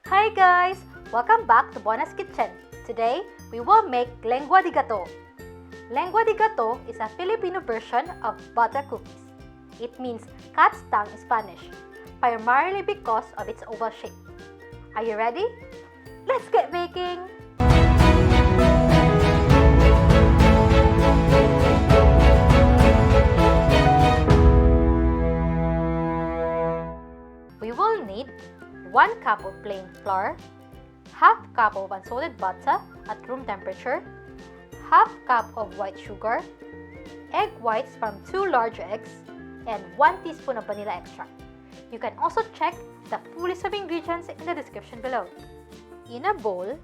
Hi guys! Welcome back to Bona's Kitchen. Today, we will make Lengua de Gato. Lengua de Gato is a Filipino version of butter cookies. It means cat's tongue in Spanish, primarily because of its oval shape. Are you ready? Let's get baking! We will need 1 cup of plain flour, half cup of unsalted butter at room temperature, half cup of white sugar, egg whites from 2 large eggs, and 1 teaspoon of vanilla extract. You can also check the full list of ingredients in the description below. In a bowl,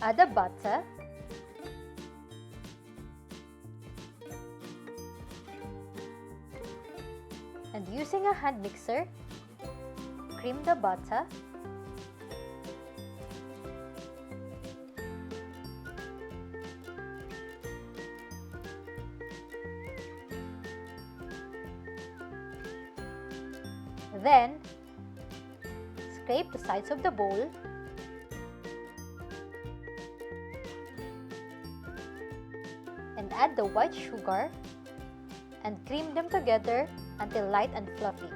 add the butter, and using a hand mixer, cream the butter, then scrape the sides of the bowl, and add the white sugar and cream them together until light and fluffy.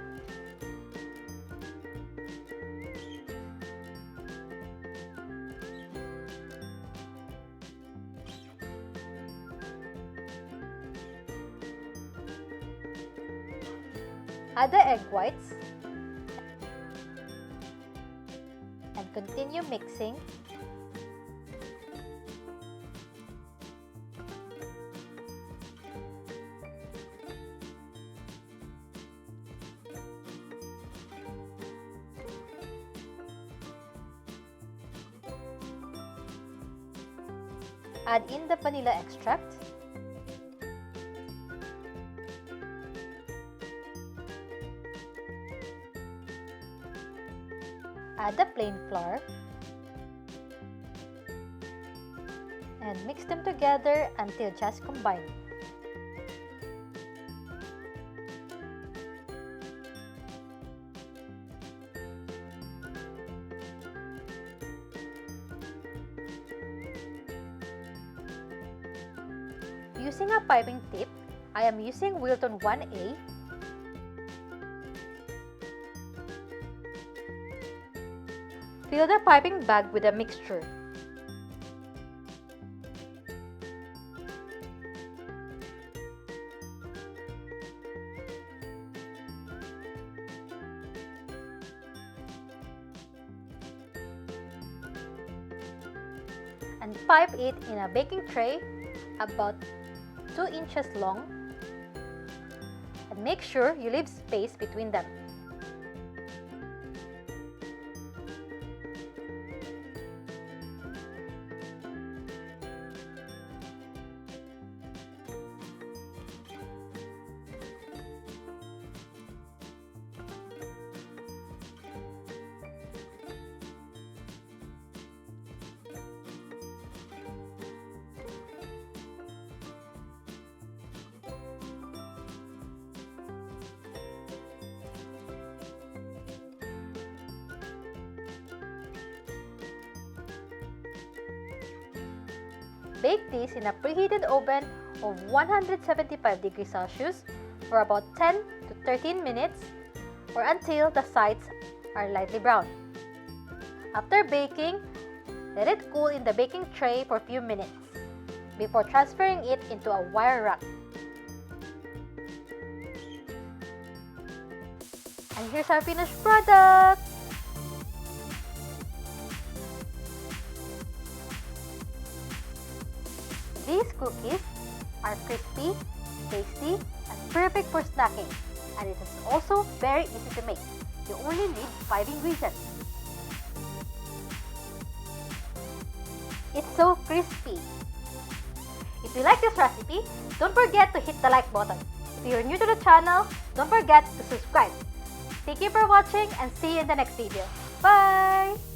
Add the egg whites and continue mixing . Add in the vanilla extract . Add the plain flour and mix them together until just combined. Using a piping tip, I am using Wilton 1A . Fill the piping bag with a mixture. And pipe it in a baking tray about 2 inches long, and make sure you leave space between them. Bake this in a preheated oven of 175 degrees Celsius for about 10 to 13 minutes or until the sides are lightly brown. After baking, let it cool in the baking tray for a few minutes before transferring it into a wire rack. And here's our finished product! These cookies are crispy, tasty, and perfect for snacking, and it is also very easy to make. You only need 5 ingredients. It's so crispy. If you like this recipe, don't forget to hit the like button. If you're new to the channel, don't forget to subscribe. Thank you for watching and see you in the next video. Bye!